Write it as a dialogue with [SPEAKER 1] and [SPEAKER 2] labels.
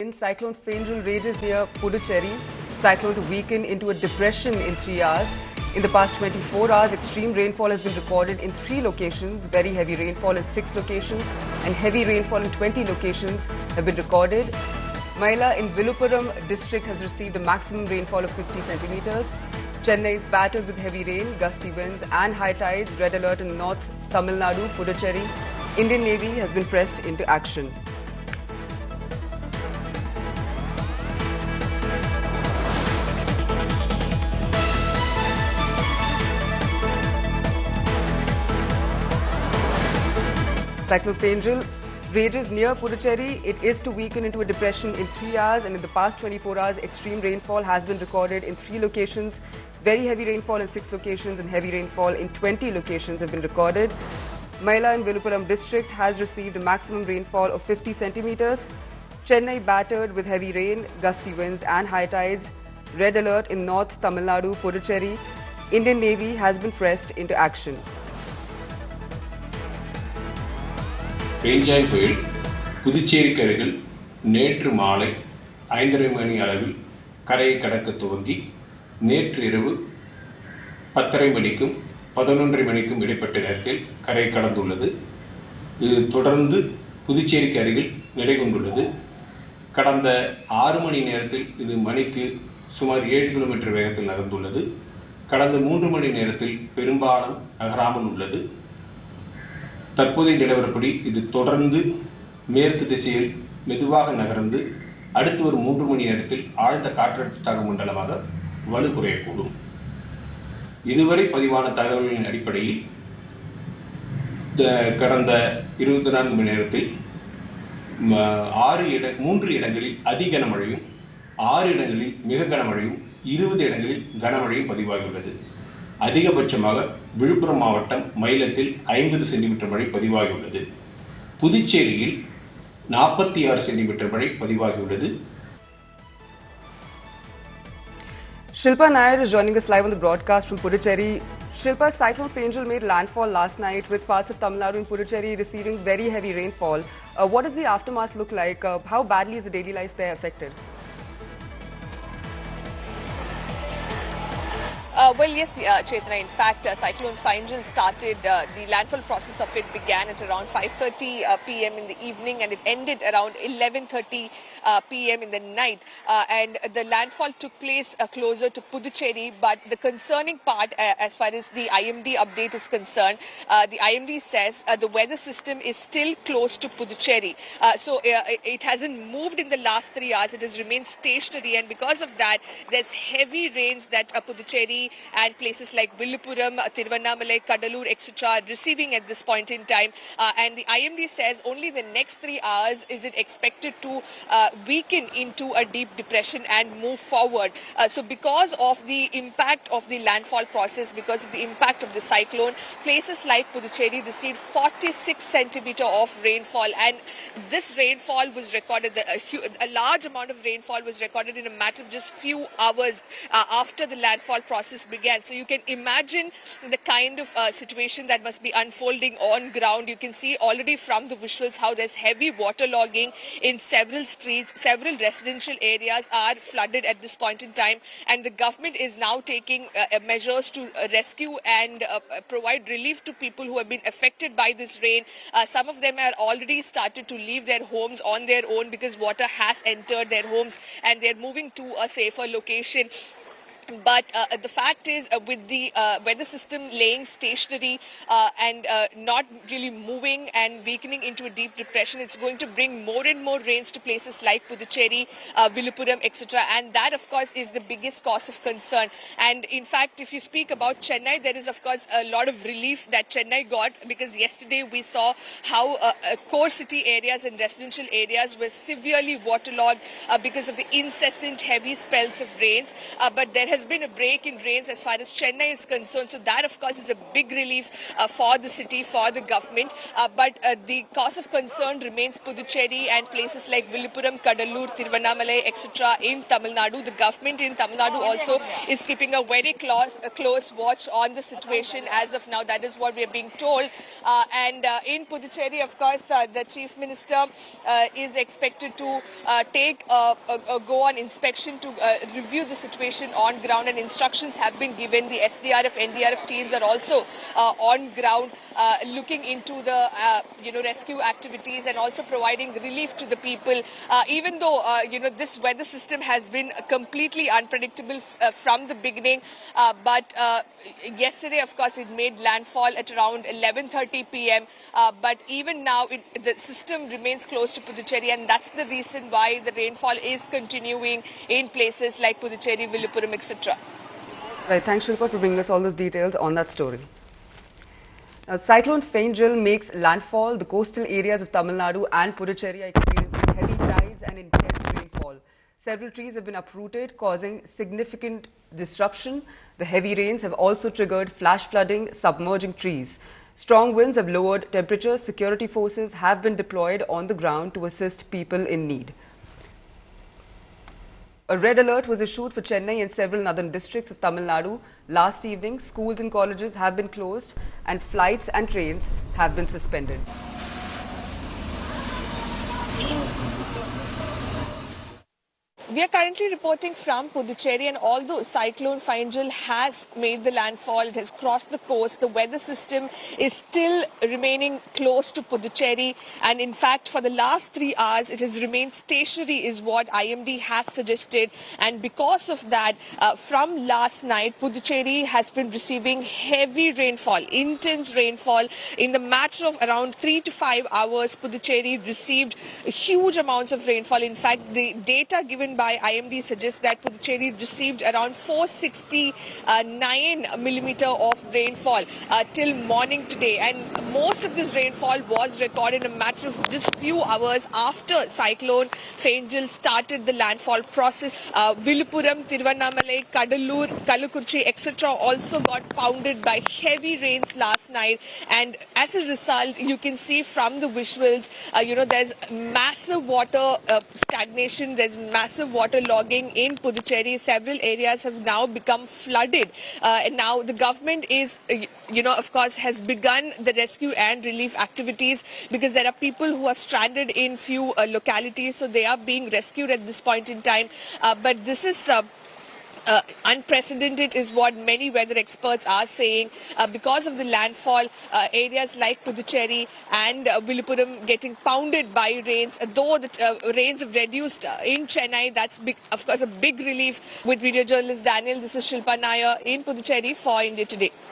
[SPEAKER 1] Cyclone Fainjul rages near Puducherry. Cyclone to weaken into a depression in 3 hours. In the past 24 hours, extreme rainfall has been recorded in 3 locations. Very heavy rainfall in 6 locations and heavy rainfall in 20 locations have been recorded. Maila in Viluppuram district has received a maximum rainfall of 50 centimeters. Chennai is battered with heavy rain, gusty winds and high tides. Red alert in North Tamil Nadu, Puducherry. Indian Navy has been pressed into action. Cyclone Fainjul rages near Puducherry. It is to weaken into a depression in 3 hours, and in the past 24 hours, extreme rainfall has been recorded in 3 locations. Very heavy rainfall in 6 locations and heavy rainfall in 20 locations have been recorded. Maila in Viluppuram district has received a maximum rainfall of 50 centimeters. Chennai battered with heavy rain, gusty winds and high tides. Red alert in North Tamil Nadu, Puducherry. Indian Navy has been pressed into action.
[SPEAKER 2] பெஞ்சாய் புயல் புதுச்சேரிக்கு அருகில் நேற்று மாலை 5:30 மணி அளவில் கரையை கடக்க துவங்கி நேற்று இரவு 10:30 மணிக்கும் 11:30 மணிக்கும் இடைப்பட்ட நேரத்தில் கரையை கடந்துள்ளது. இது தொடர்ந்து புதுச்சேரிக்கு அருகில் நிலை கொண்டுள்ளது. கடந்த 6 மணி நேரத்தில் இது மணிக்கு சுமார் 7 கிலோமீட்டர் வேகத்தில் நகர்ந்துள்ளது. கடந்த 3 மணி நேரத்தில் பெரும்பாலும் நகராமல் உள்ளது. தற்போதைய நிலவரப்படி இது தொடர்ந்து மேற்கு திசையில் மெதுவாக நகர்ந்து அடுத்து ஒரு 3 மணி நேரத்தில் ஆழ்ந்த காற்றழுத்த மண்டலமாக வலுக்குறையக்கூடும். இதுவரை பதிவான தகவல்களின் அடிப்படையில் கடந்த 24 மணி நேரத்தில் 3 இடங்களில் அதி கனமழையும் 6 இடங்களில் மிக கனமழையும் 20 இடங்களில் கனமழையும் பதிவாகியுள்ளது. அதிகபட்சமாக விழுப்புரம் மாவட்டம் மயிலத்தில் 50 சென்டிமீட்டர் மழை பதிவாகியுள்ளது. புதுச்சேரியில் 46 சென்டிமீட்டர் மழை பதிவாகியுள்ளது.
[SPEAKER 1] Shilpa Nair is joining us live on the broadcast from Puducherry. Shilpa, Cyclone Fainjul made landfall last night with parts of Tamil Nadu and Puducherry receiving very heavy rainfall. What does the aftermath look like? How badly is the daily life there affected?
[SPEAKER 3] Well, yes, Chetna. In fact, Cyclone Fainjul started, the landfall process of it began at around 5:30 p.m. in the evening and it ended around 11:30 p.m. in the night. And the landfall took place closer to Puducherry. But the concerning part, as far as the IMD update is concerned, the IMD says the weather system is still close to Puducherry. So it hasn't moved in the last 3 hours. It has remained stationary. And because of that, there's heavy rains that Puducherry and places like Viluppuram, Thiruvannamalai, Kadalur, etc. are receiving at this point in time. And the IMD says only the next 3 hours is it expected to weaken into a deep depression and move forward. So because of the impact of the landfall process, because of the impact of the cyclone, places like Puducherry received 46 centimeter of rainfall. And this rainfall was recorded, a large amount of rainfall was recorded in a matter of just few hours after the landfall process began. So you can imagine the kind of situation that must be unfolding on ground. You can see already from the visuals how there's heavy waterlogging in several streets. Several residential areas are flooded at this point in time, and the government is now taking measures to rescue and provide relief to people who have been affected by this rain. Some of them are already started to leave their homes on their own because water has entered their homes and they're moving to a safer location. But the fact is, with the weather system laying stationary and not really moving and weakening into a deep depression, it's going to bring more and more rains to places like Puducherry, Viluppuram, etc. And that, of course, is the biggest cause of concern. And in fact, if you speak about Chennai, there is, of course, a lot of relief that Chennai got because yesterday we saw how core city areas and residential areas were severely waterlogged because of the incessant heavy spells of rains. But there has has been a break in rains as far as Chennai is concerned. So that, of course, is a big relief for the city, for the government. But the cause of concern remains Puducherry and places like Villupuram, Kadalur, Tiruvannamalai, etc. in Tamil Nadu. The government in Tamil Nadu also is keeping a very close watch on the situation as of now. That is what we are being told. And in Puducherry, of course, the Chief Minister is expected to go on inspection to review the situation on ground, and instructions have been given. The SDRF, NDRF teams are also on ground looking into the rescue activities and also providing relief to the people. Even though this weather system has been completely unpredictable from the beginning, but yesterday, of course, it made landfall at around 11:30 p.m. But even now, the system remains close to Puducherry, and that's the reason why the rainfall is continuing in places like Puducherry, Villupuram, etc.
[SPEAKER 1] Right, thanks Shilpa for bringing us all those details on that story. Cyclone Fainjal makes landfall. The coastal areas of Tamil Nadu and Puducherry are experiencing heavy tides and intense rainfall. Several trees have been uprooted, causing significant disruption. The heavy rains have also triggered flash flooding, submerging trees. Strong winds have lowered temperatures. Security forces have been deployed on the ground to assist people in need. A red alert was issued for Chennai and several northern districts of Tamil Nadu. Last evening, schools and colleges have been closed and flights and trains have been suspended.
[SPEAKER 3] We are currently reporting from Puducherry, and although Cyclone Fainjal has made the landfall, it has crossed the coast, the weather system is still remaining close to Puducherry, and in fact for the last 3 hours it has remained stationary is what IMD has suggested. And because of that, from last night Puducherry has been receiving heavy rainfall, intense rainfall. In the matter of around 3 to 5 hours, Puducherry received huge amounts of rainfall. In fact, the data given by IMD suggests that Puducherry received around 469 millimeter of rainfall till morning today, and most of this rainfall was recorded in a matter of just few hours after Cyclone Fainjal started the landfall process. Villupuram, Tiruvannamalai, Kadalur, Kalakurchi, etc. also got pounded by heavy rains last night, and as a result, you can see from the visuals, there's massive water stagnation, there's massive water logging in Puducherry. Several areas have now become flooded, and now the government is, of course, has begun the rescue and relief activities because there are people who are stranded in few localities, so they are being rescued at this point in time. But this is unprecedented is what many weather experts are saying because of the landfall. Areas like Puducherry and Villupuram getting pounded by rains, though the rains have reduced in Chennai. That's of course a big relief. With video journalist Daniel, this is Shilpa Nair in Puducherry for India Today.